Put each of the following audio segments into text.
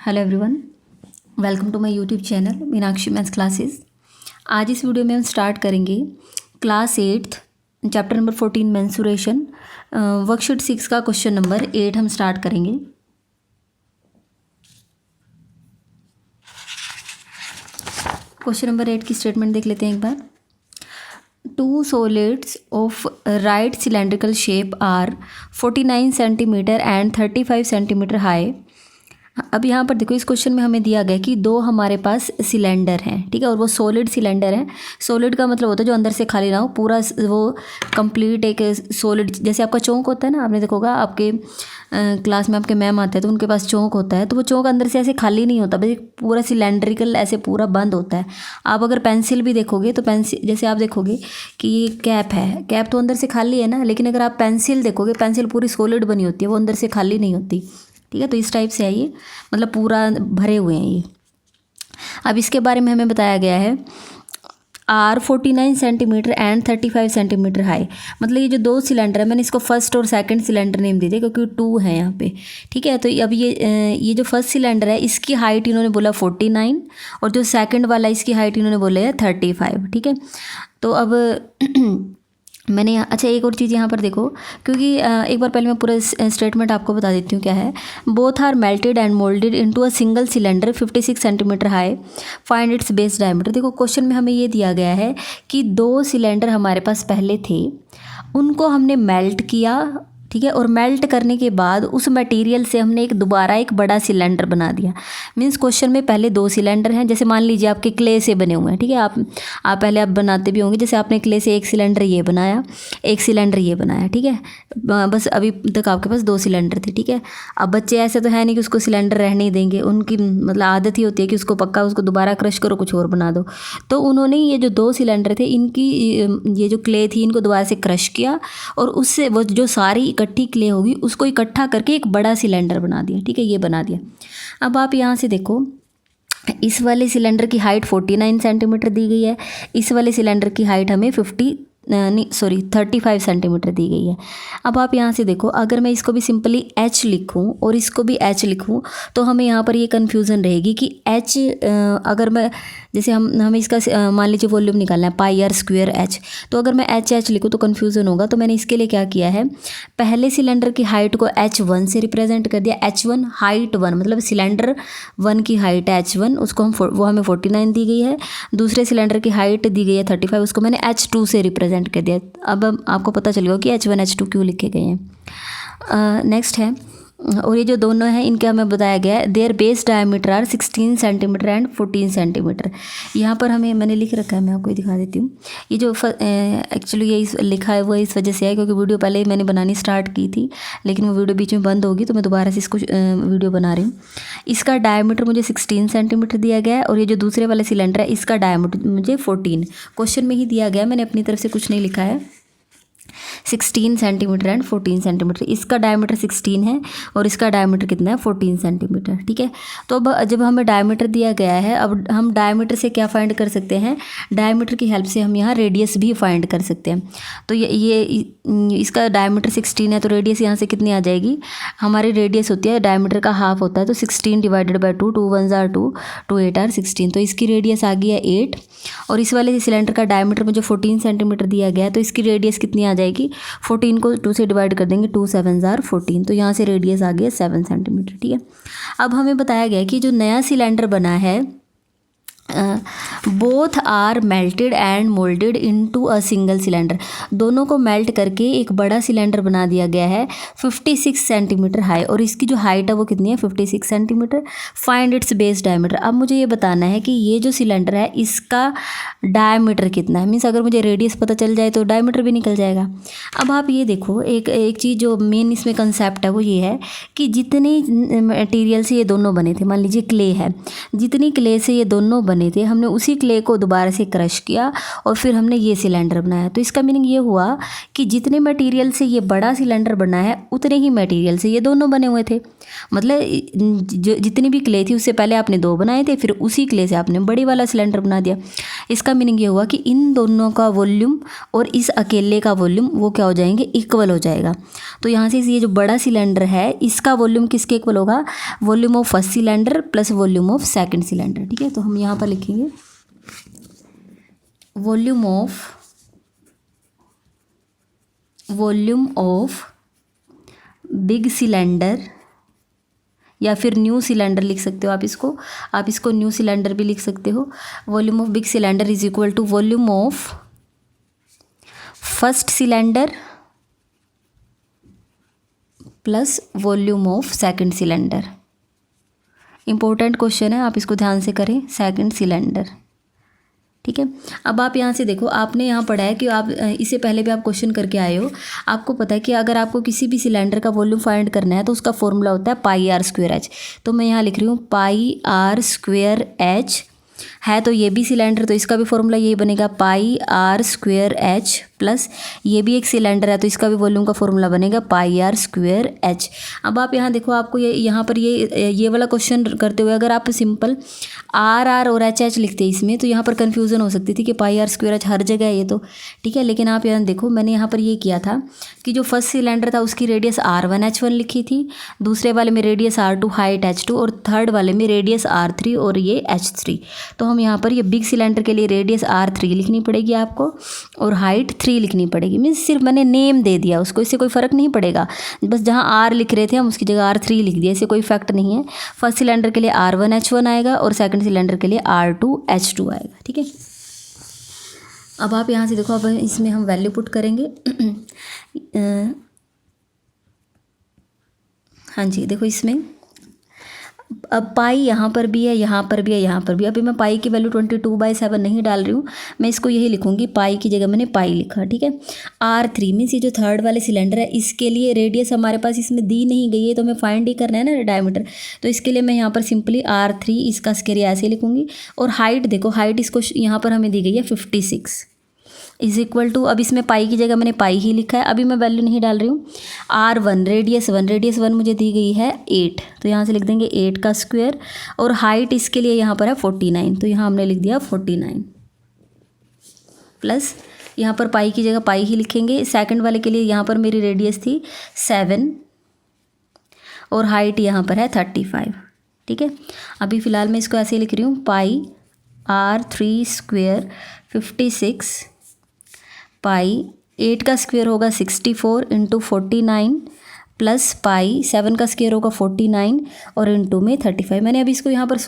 Hello everyone, welcome to my YouTube channel Meenakshi maths classes. आज इस video में हम स्टार्ट करेंगे class 8th chapter number 14 mensuration worksheet 6 का क्वेश्चन नंबर 8 हम स्टार्ट करेंगे। क्वेश्चन नंबर 8 की स्टेटमेंट देख लेते हैं एक बार। Two solids of right cylindrical shape are 49 centimetre and 35 centimetre high. अब यहाँ पर देखो, इस क्वेश्चन में हमें दिया गया कि दो हमारे पास सिलेंडर हैं, ठीक है, और वो सॉलिड सिलेंडर है। सॉलिड का मतलब होता है जो अंदर से खाली ना हो, पूरा वो कंप्लीट एक सॉलिड, जैसे आपका चौक होता है ना, आपने देखा होगा आपके क्लास में आपके मैम आते हैं तो उनके पास चौक होता है, तो वो चौक अंदर से ऐसे खाली नहीं होता, बस पूरा सिलेंड्रिकल ऐसे पूरा बंद होता है। आप अगर पेंसिल भी देखोगे तो पेंसिल, जैसे आप देखोगे कि ये कैप है, कैप तो अंदर से खाली है ना, लेकिन अगर आप पेंसिल देखोगे, पेंसिल पूरी सॉलिड बनी होती है, वो अंदर से खाली नहीं होती, ठीक है। तो इस टाइप से है ये, मतलब पूरा भरे हुए हैं ये। अब इसके बारे में हमें बताया गया है are 49 centimetre and 35 centimetre high. मतलब ये जो दो सिलेंडर है, मैंने इसको फर्स्ट और सेकंड सिलेंडर नेम दे दिया क्योंकि 2 है यहाँ पे, ठीक है। तो अब ये जो फर्स्ट सिलेंडर है इसकी हाइट इन्होंने बोला 49 और जो सेकंड वाला इसकी हाइट इन्होंने बोला है 35, ठीक है। तो अब मैंने अच्छा एक और चीज़ यहाँ पर देखो, क्योंकि एक बार पहले मैं पूरा स्टेटमेंट आपको बता देती हूँ क्या है। Both are melted and moulded into a single cylinder 56 centimetre high, find its base diameter. देखो क्वेश्चन में हमें ये दिया गया है कि दो सिलेंडर हमारे पास पहले थे, उनको हमने मेल्ट किया, ठीक है, और मेल्ट करने के बाद उस मटेरियल से हमने दोबारा एक बड़ा सिलेंडर बना दिया। मीन्स क्वेश्चन में पहले दो सिलेंडर हैं, जैसे मान लीजिए आपके क्ले से बने हुए हैं, ठीक है, आप पहले आप बनाते भी होंगे, जैसे आपने क्ले से एक सिलेंडर ये बनाया, एक सिलेंडर ये बनाया, ठीक है। बस अभी तक आपके पास दो सिलेंडर थे, ठीक है। अब बच्चे ऐसे तो है नहीं कि उसको सिलेंडर रहने ही देंगे, उनकी मतलब आदत ही होती है कि उसको पक्का उसको दोबारा क्रश करो, कुछ और बना दो। तो उन्होंने ये जो दो सिलेंडर थे, इनकी ये जो क्ले थी, इनको दोबारा से क्रश किया और उससे वो जो सारी इकट्ठी क्ले होगी उसको इकट्ठा करके एक बड़ा सिलेंडर बना दिया, ठीक है, ये बना दिया। अब आप यहाँ से देखो, इस वाले सिलेंडर की हाइट 49 सेंटीमीटर दी गई है, इस वाले सिलेंडर की हाइट हमें 35 सेंटीमीटर दी गई है। अब आप यहाँ से देखो, अगर मैं इसको भी सिंपली h लिखूँ और इसको भी h लिखूँ तो हमें यहाँ पर ये कन्फ्यूज़न रहेगी कि h अगर मैं, जैसे हमें इसका मान लीजिए वॉल्यूम निकालना है पाई आर स्क्वायर h, तो अगर मैं h लिखूँ तो कन्फ्यूज़न होगा। तो मैंने इसके लिए क्या किया है, पहले सिलेंडर की हाइट को h1 से रिप्रेजेंट कर दिया। h1 हाइट 1, मतलब सिलेंडर 1 की हाइट है h1, उसको वो हमें 49 दी गई है। दूसरे सिलेंडर की हाइट दी गई है 35, उसको मैंने h2 से रिप्रेजेंट कर दिया। अब आपको पता चलेगा कि h1 h2 क्यों लिखे गए हैं। नेक्स्ट है, और ये जो दोनों हैं इनके हमें बताया गया है their base diameter are 16 centimetre and 14 centimetre. यहाँ पर हमें मैंने लिख रखा है, मैं आपको दिखा देती हूँ। ये जो एक्चुअली ये लिखा है वो इस वजह से है क्योंकि वीडियो पहले ही मैंने बनानी स्टार्ट की थी, लेकिन वो वीडियो बीच में बंद होगी, तो मैं दोबारा से इसको वीडियो बना रही हूँ। इसका डायमीटर मुझे 16 सेंटीमीटर दिया गया है और ये जो दूसरे वाले सिलेंडर है इसका डायमीटर मुझे 14 क्वेश्चन में ही दिया गया है, मैंने अपनी तरफ से कुछ नहीं लिखा है। 16 सेंटीमीटर एंड 14 सेंटीमीटर, इसका डायमीटर 16 है और इसका डायमीटर कितना है 14 सेंटीमीटर, ठीक है। तो अब जब हमें डायमीटर दिया गया है, अब हम डायमीटर से क्या फाइंड कर सकते हैं, डायमीटर की हेल्प से हम यहाँ रेडियस भी फाइंड कर सकते हैं। तो ये इसका डायमीटर 16 है, तो रेडियस यहाँ से कितनी आ जाएगी, हमारी रेडियस होती है डायमीटर का हाफ होता है, तो 16 डिवाइडेड बाई 2, 2 1 जार 2, 2 8 आर 16, तो इसकी रेडियस आ गई है 8। और इस वाले सिलेंडर का डायमीटर मुझे 14 सेंटीमीटर दिया गया है, तो इसकी रेडियस कितनी आ जाएगी, 14 को 2 से डिवाइड कर देंगे, 2 7 जार 14, तो यहाँ से रेडियस आ गई है 7 सेंटीमीटर, ठीक है। अब हमें बताया गया कि जो नया सिलेंडर बना है both are melted and moulded into a single cylinder, दोनों को मेल्ट करके एक बड़ा सिलेंडर बना दिया गया है 56 सेंटीमीटर हाई, और इसकी जो हाइट है वो कितनी है 56 centimetre. Find its base diameter. अब मुझे ये बताना है कि ये जो सिलेंडर है इसका डायमीटर कितना है, मीन्स अगर मुझे रेडियस पता चल जाए तो डायमीटर भी निकल जाएगा। अब आप ये देखो, एक चीज़ जो मेन इसमें कंसेप्ट है वो ये है कि जितनी मटेरियल से ये दोनों बने थे, मान लीजिए क्ले है, जितनी क्ले से ये दोनों बने बने थे, हमने उसी क्ले को दोबारा से क्रश किया और फिर हमने ये सिलेंडर बनाया। तो इसका मीनिंग ये हुआ कि जितने मटेरियल से ये बड़ा सिलेंडर बना है उतने ही मटेरियल से ये दोनों बने हुए थे। मतलब जो जितनी भी क्ले थी उससे पहले आपने 2 बनाए थे, फिर उसी क्ले से आपने बड़ी वाला सिलेंडर बना दिया। इसका मीनिंग ये हुआ कि इन दोनों का वॉल्यूम और इस अकेले का वॉल्यूम वो क्या हो जाएंगे, इक्वल हो जाएगा। तो यहाँ से ये जो बड़ा सिलेंडर है इसका वॉल्यूम किसके इक्वल होगा, volume of first cylinder plus volume of second cylinder. ठीक है, तो हम यहाँ पर लिखेंगे वॉल्यूम ऑफ बिग सिलेंडर, या फिर न्यू सिलेंडर लिख सकते हो आप इसको न्यू सिलेंडर भी लिख सकते हो। Volume of big cylinder is equal to volume of first cylinder plus volume of second cylinder. Important question है, आप इसको ध्यान से करें, सेकंड सिलेंडर। ठीक है, अब आप यहाँ से देखो, आपने यहाँ पढ़ा है कि आप इससे पहले भी आप क्वेश्चन करके आए हो, आपको पता है कि अगर आपको किसी भी सिलेंडर का वॉल्यूम फाइंड करना है तो उसका फॉर्मूला होता है पाई आर स्क्वेयर एच। तो मैं यहाँ लिख रही हूँ पाई आर स्क्वेयर एच है, तो ये भी सिलेंडर, तो इसका भी फॉर्मूला यही बनेगा पाई आर स्क्वेयर एच, प्लस ये भी एक सिलेंडर है तो इसका भी वॉल्यूम का फॉर्मूला बनेगा पाई आर स्क्वेयर एच। अब आप यहाँ देखो, आपको ये यहाँ पर ये वाला क्वेश्चन करते हुए अगर आप सिंपल आर आर और एच एच लिखते इसमें तो यहाँ पर कन्फ्यूज़न हो सकती थी कि पाई आर स्क्वेयर एच हर जगह है ये तो। ठीक है, लेकिन आप यहाँ देखो, मैंने यहाँ पर ये किया था कि जो फर्स्ट सिलेंडर था उसकी रेडियस R1H1 लिखी थी, दूसरे वाले में रेडियस R2 हाइट H2 और थर्ड वाले में रेडियस R3 और ये H3। तो हम यहाँ पर ये बिग सिलेंडर के लिए रेडियस R3 लिखनी पड़ेगी आपको और हाइट 3 लिखनी पड़ेगी। मीन्स सिर्फ मैंने नेम दे दिया उसको, इससे कोई फ़र्क नहीं पड़ेगा, बस जहाँ R लिख रहे थे हम उसकी जगह R3 लिख दिया, इससे कोई इफेक्ट नहीं है। फर्स्ट सिलेंडर के लिए R1H1 आएगा और सेकंड सिलेंडर के लिए R2H2 आएगा। ठीक है, अब आप यहाँ से देखो, अब इसमें हम वैल्यू पुट करेंगे। हाँ जी, देखो इसमें अब पाई यहाँ पर भी है, यहाँ पर भी है, यहाँ पर भी। अभी मैं पाई की वैल्यू 22/7 नहीं डाल रही हूँ, मैं इसको यही लिखूँगी, पाई की जगह मैंने पाई लिखा। ठीक है, R3 मीन्स ये जो थर्ड वाले सिलेंडर है इसके लिए रेडियस हमारे पास इसमें दी नहीं गई है, तो हमें फाइंड ही करना है ना डायमीटर, तो इसके लिए मैं यहाँ पर सिंपली R3 इसका स्क्वायर ऐसे लिखूँगी। और हाइट देखो, हाइट इसको यहाँ पर हमें दी गई है 56 इज इक्वल टू, अब इसमें पाई की जगह मैंने पाई ही लिखा है, अभी मैं वैल्यू नहीं डाल रही हूँ। R1 रेडियस 1 मुझे दी गई है 8, तो यहाँ से लिख देंगे 8 का स्क्वायर। और हाइट इसके लिए यहाँ पर है 49, तो यहाँ हमने लिख दिया 49 प्लस यहाँ पर पाई की जगह पाई ही लिखेंगे। सेकंड वाले के लिए यहाँ पर मेरी रेडियस थी 7 और हाइट यहाँ पर है 35। ठीक है, अभी फ़िलहाल मैं इसको ऐसे लिख रही हूँ, पाई R3 स्क्वेयर 56 पाई 8 का स्क्वायर होगा 64 इंटू 49 प्लस पाई 7 का स्क्वायर होगा 49 और इंटू में 35। मैंने अभी इसको यहाँ पर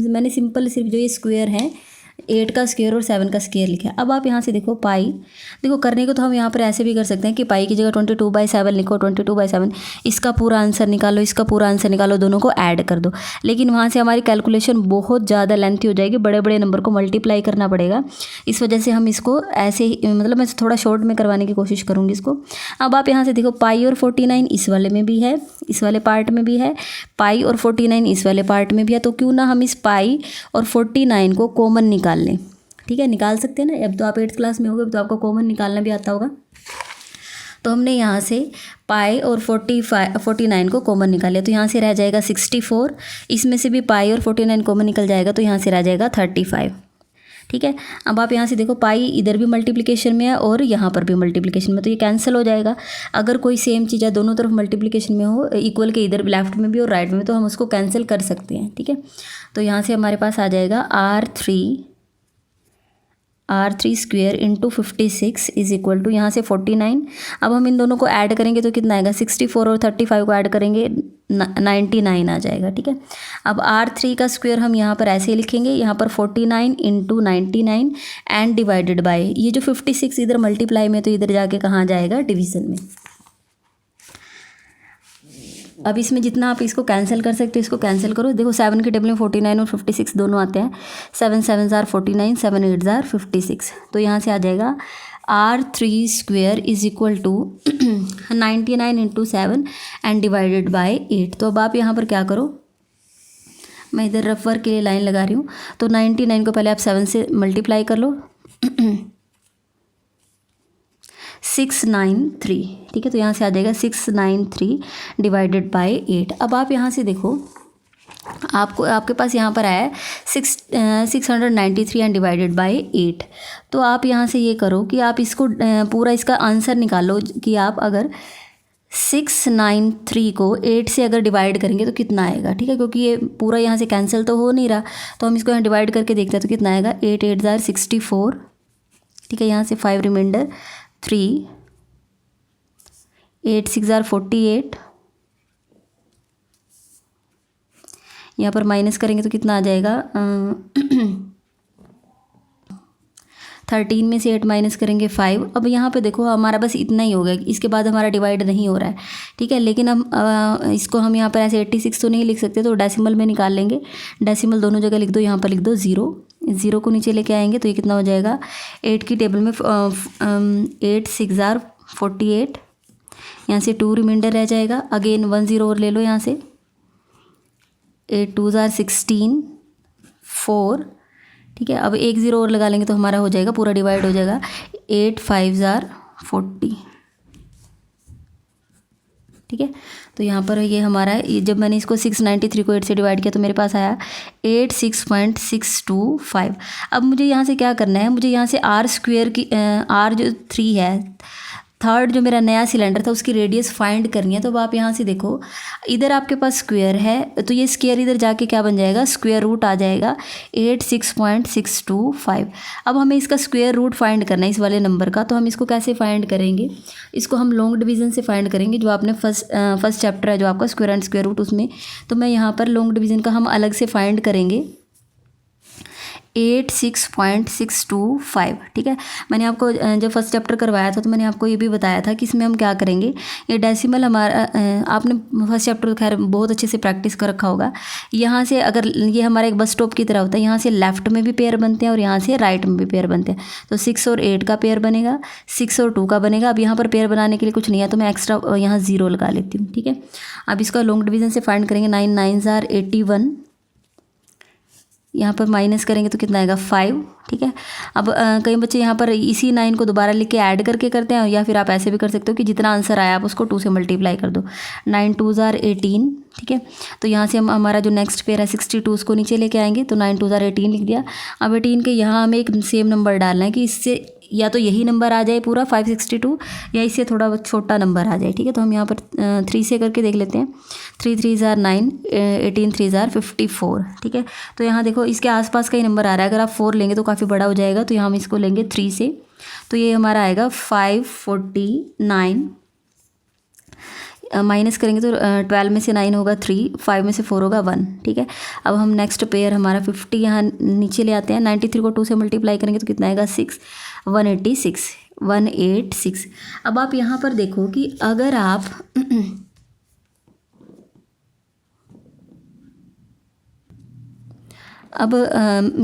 मैंने सिंपल सिर्फ जो ये स्क्वायर है 8 का स्क्वायर और 7 का स्क्वायर लिखा है। अब आप यहाँ से देखो पाई, देखो करने को तो हम यहाँ पर ऐसे भी कर सकते हैं कि पाई की जगह 22/7 लिखो, 22/7 इसका पूरा आंसर निकालो, इसका पूरा आंसर निकालो, दोनों को ऐड कर दो, लेकिन वहाँ से हमारी कैलकुलेशन बहुत ज़्यादा लेंथी हो जाएगी, बड़े बड़े नंबर को मल्टीप्लाई करना पड़ेगा। इस वजह से हम इसको ऐसे ही, मतलब मैं थोड़ा शॉर्ट में करवाने की कोशिश करूँगी इसको। अब आप यहाँ से देखो, पाई और 49 इस वाले में भी है, इस वाले पार्ट में भी है, पाई और 49 इस वाले पार्ट में भी है, तो क्यों ना हम इस पाई और 49 को कॉमन निकाल लें। ठीक है, निकाल सकते हैं ना, अब तो आप 8th क्लास में हो गए, तो आपको कॉमन निकालना भी आता होगा। तो हमने यहाँ से पाई और 49 को कॉमन निकाल लिया, तो यहाँ से रह जाएगा 64, इसमें से भी पाई और 49 कॉमन निकल जाएगा, तो यहाँ से रह जाएगा 35। ठीक है, अब आप यहाँ से देखो, पाई इधर भी मल्टीप्लिकेशन में है और यहाँ पर भी मल्टीप्लिकेशन में, तो ये कैंसिल हो जाएगा। अगर कोई सेम चीज़ है दोनों तरफ मल्टीप्लिकेशन में हो, इक्वल के इधर लेफ्ट में भी और राइट में, तो हम उसको कैंसिल कर सकते हैं। ठीक है, तो यहाँ से हमारे पास आ जाएगा R3 square into 56 is equal to यहाँ से 49। अब हम इन दोनों को ऐड करेंगे तो कितना आएगा, 64 और 35 को ऐड करेंगे 99 आ जाएगा। ठीक है, अब R3 का स्क्वायर हम यहाँ पर ऐसे ही लिखेंगे, यहाँ पर 49 इंटू 99 एंड डिवाइडेड बाय, ये जो 56 इधर मल्टीप्लाई में, तो इधर जाके कहाँ जाएगा, डिवीज़न में। अब इसमें जितना आप इसको कैंसिल कर सकते हो इसको कैंसिल करो। देखो 7 के टेबल में 49 और 56 दोनों आते हैं, 7 7 ज़ार 49, 7 8 ज़ार 56, तो यहाँ से आ जाएगा R3 square is equal to 99 into 7 and divided by 8। तो अब आप यहाँ पर क्या करो, मैं इधर रफ वर्क के लिए लाइन लगा रही हूँ। तो 99 को पहले आप 7 से मल्टीप्लाई कर लो 693, ठीक है। तो यहाँ से आ जाएगा 693 डिवाइडेड बाय 8। अब आप यहाँ से देखो, आपके पास यहाँ पर आया है 693 एंड डिवाइडेड बाय 8। तो आप यहाँ से ये करो कि आप इसको पूरा इसका आंसर निकालो कि आप अगर 693 को 8 से अगर डिवाइड करेंगे तो कितना आएगा, ठीक है। क्योंकि ये पूरा यहाँ से कैंसिल तो हो नहीं रहा, तो हम इसको यहाँ डिवाइड करके देखते हैं तो कितना आएगा। 8 8 जार 64, ठीक है। यहाँ से 5 रिमाइंडर 3, 8 6 जार 48, यहाँ पर माइनस करेंगे तो कितना आ जाएगा 13 में से 8 माइनस करेंगे 5। अब यहाँ पे देखो हमारा बस इतना ही होगा, इसके बाद हमारा डिवाइड नहीं हो रहा है, ठीक है। लेकिन हम इसको हम यहाँ पर ऐसे 86 तो नहीं लिख सकते, तो डेसिमल में निकाल लेंगे। डेसिमल दोनों जगह लिख दो, यहाँ पर लिख दो 0, 0 को नीचे लेके आएंगे तो ये कितना हो जाएगा 8 की टेबल में 8 6 जार 48, यहाँ से 2 रिमाइंडर रह जाएगा। अगेन 1 0 और ले लो यहाँ से, 8 2 जार 16 4, ठीक है। अब 1 0 और लगा लेंगे तो हमारा हो जाएगा, पूरा डिवाइड हो जाएगा। 8 5 जार 40, ठीक है। तो यहाँ पर ये हमारा ये जब मैंने इसको 693 को 8 से डिवाइड किया तो मेरे पास आया 86.625। अब मुझे यहाँ से क्या करना है, मुझे यहाँ से आर स्क्वेयर की आर जो 3 है, थर्ड जो मेरा नया सिलेंडर था उसकी रेडियस फाइंड करनी है। तो अब आप यहाँ से देखो, इधर आपके पास स्क्वायर है तो ये स्क्वायर इधर जाके क्या बन जाएगा, स्क्वायर रूट आ जाएगा 86.625। अब हमें इसका स्क्वायर रूट फाइंड करना है इस वाले नंबर का। तो हम इसको कैसे फाइंड करेंगे, इसको हम लॉन्ग डिवीज़न से फाइंड करेंगे, जो आपने फर्स्ट चैप्टर है जो आपका स्क्वायर एंड स्क्वायर रूट, उसमें। तो मैं यहाँ पर लॉन्ग डिवीज़न का हम अलग से फाइंड करेंगे 86.625, ठीक है। मैंने आपको जब फर्स्ट चैप्टर करवाया था तो मैंने आपको ये भी बताया था कि इसमें हम क्या करेंगे, ये डेसिमल हमारा आपने फर्स्ट चैप्टर खैर बहुत अच्छे से प्रैक्टिस कर रखा होगा। यहाँ से अगर ये हमारा एक बस स्टॉप की तरह होता है, यहाँ से लेफ्ट में भी पेयर बनते हैं और यहाँ से राइट में भी पेयर बनते हैं। तो 6 और 8 का पेयर बनेगा, 6 और 2 का बनेगा। अब यहाँ पर पेयर बनाने के लिए कुछ नहीं है तो मैं एक्स्ट्रा यहाँ 0 लगा लेती हूँ, ठीक है। अब इसका लॉन्ग डिवीज़न से फाइंड करेंगे, 9 9 जार 81, यहाँ पर माइनस करेंगे तो कितना आएगा 5, ठीक है। अब कई बच्चे यहाँ पर इसी 9 को दोबारा लिख के ऐड करके करते हैं, या फिर आप ऐसे भी कर सकते हो कि जितना आंसर आया आप उसको 2 से मल्टीप्लाई कर दो। 9 2 जार 18, ठीक है। तो यहाँ से हम हमारा जो नेक्स्ट पेयर है 62 उसको नीचे लेके आएंगे, तो 9 2 जार 18 लिख दिया। अब 18 के यहाँ हमें एक सेम नंबर डालना है कि इससे या तो यही नंबर आ जाए पूरा 562, या इससे थोड़ा छोटा नंबर आ जाए, ठीक है। तो हम यहाँ पर 3 से करके देख लेते हैं। 3 3 जार 9, 18 3 जार 54, ठीक है। तो यहाँ देखो इसके आसपास का ही नंबर आ रहा है, अगर आप 4 लेंगे तो काफ़ी बड़ा हो जाएगा, तो यहाँ हम इसको लेंगे 3 से, तो ये हमारा आएगा 549। माइनस करेंगे तो 12 में से 9 होगा 3, 5 में से 4 होगा 1, ठीक है। अब हम नेक्स्ट पेयर हमारा 50 यहाँ नीचे ले आते हैं। 93 को 2 से मल्टीप्लाई करेंगे तो कितना आएगा 6, 186। अब आप यहाँ पर देखो कि अगर आप अब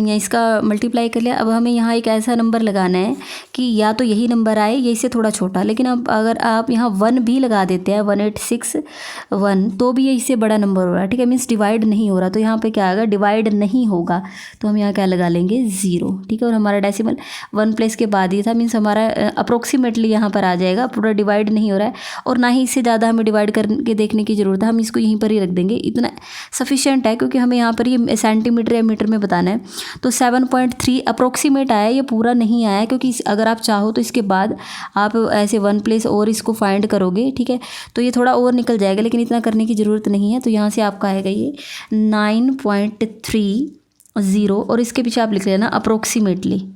इसका मल्टीप्लाई कर लिया। अब हमें यहाँ एक ऐसा नंबर लगाना है कि या तो यही नंबर आए या इससे थोड़ा छोटा, लेकिन अब अगर आप यहाँ 1 भी लगा देते हैं 1861, तो भी ये इससे बड़ा नंबर हो रहा है, ठीक है। मीन्स डिवाइड नहीं हो रहा, तो यहाँ पे क्या आएगा, डिवाइड नहीं होगा, तो हम यहाँ क्या लगा लेंगे 0, ठीक है। और हमारा डेसिमल 1 प्लेस के बाद ही था, मीन्स हमारा अप्रोक्सीमेटली यहाँ पर आ जाएगा, पूरा डिवाइड नहीं हो रहा है और ना ही इससे ज़्यादा हमें डिवाइड करके देखने की ज़रूरत है। हम इसको यहीं पर ही रख देंगे, इतना सफिशिएंट है, क्योंकि हमें यहाँ पर ये सेंटीमीटर या मीटर में बताना है। तो 7.3 अप्रोक्सीमेट आया, ये पूरा नहीं आया, क्योंकि अगर आप चाहो तो इसके बाद आप ऐसे 1 प्लेस और इसको फाइंड करोगे, ठीक है, तो ये थोड़ा और निकल जाएगा, लेकिन इतना करने की ज़रूरत नहीं है। तो यहाँ से आपका आएगा ये 9.30, और इसके पीछे आप लिख लेना अप्रोक्सीमेटली,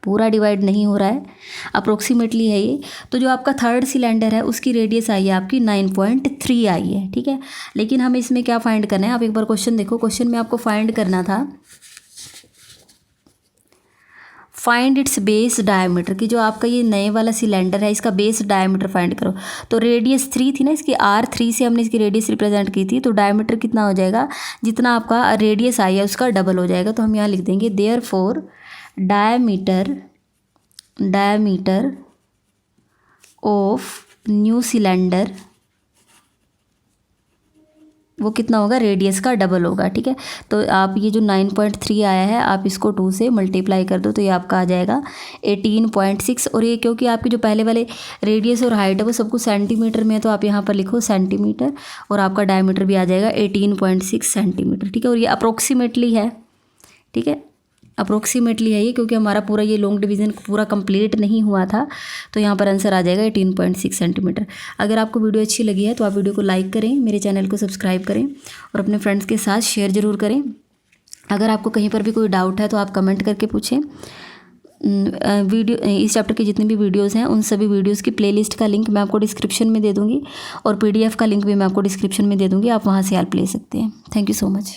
पूरा डिवाइड नहीं हो रहा है, अप्रोक्सीमेटली है ये। तो जो आपका थर्ड सिलेंडर है उसकी रेडियस आई है आपकी 9.3 आई है, ठीक है। लेकिन हमें इसमें क्या फाइंड करना है, आप एक बार क्वेश्चन देखो। क्वेश्चन में आपको फाइंड करना था फाइंड इट्स बेस डायमीटर, कि जो आपका ये नए वाला सिलेंडर है इसका बेस डायमीटर फाइंड करो। तो रेडियस 3 थी ना इसकी, R3 से हमने इसकी रेडियस रिप्रेजेंट की थी, तो डायमीटर कितना हो जाएगा, जितना आपका रेडियस आई है उसका डबल हो जाएगा। तो हम यहाँ लिख देंगे therefore diameter of new cylinder वो कितना होगा, रेडियस का डबल होगा। ठीक है, तो आप ये जो 9.3 आया है आप इसको 2 से मल्टीप्लाई कर दो तो ये आपका आ जाएगा 18.6। और ये क्योंकि आपकी जो पहले वाले रेडियस और हाइट है वो सबको सेंटीमीटर में है तो आप यहाँ पर लिखो सेंटीमीटर, और आपका डायमीटर भी आ जाएगा 18.6 सेंटीमीटर। ठीक है, और ये अप्रोक्सीमेटली है। ठीक है, अप्रोक्सीमेटली है ये, क्योंकि हमारा पूरा ये लॉन्ग डिवीज़न पूरा कंप्लीट नहीं हुआ था, तो यहाँ पर आंसर आ जाएगा 18.6 सेंटीमीटर। अगर आपको वीडियो अच्छी लगी है तो आप वीडियो को लाइक करें, मेरे चैनल को सब्सक्राइब करें और अपने फ्रेंड्स के साथ शेयर ज़रूर करें। अगर आपको कहीं पर भी कोई डाउट है तो आप कमेंट करके पूछें। वीडियो इस चैप्टर के जितने भी वीडियोस हैं उन सभी वीडियोस की प्लेलिस्ट का लिंक मैं आपको डिस्क्रिप्शन में दे दूँगी और PDF का लिंक भी मैं आपको डिस्क्रिप्शन में दे दूँगी, आप वहाँ से हेल्प ले सकते हैं। Thank you so much.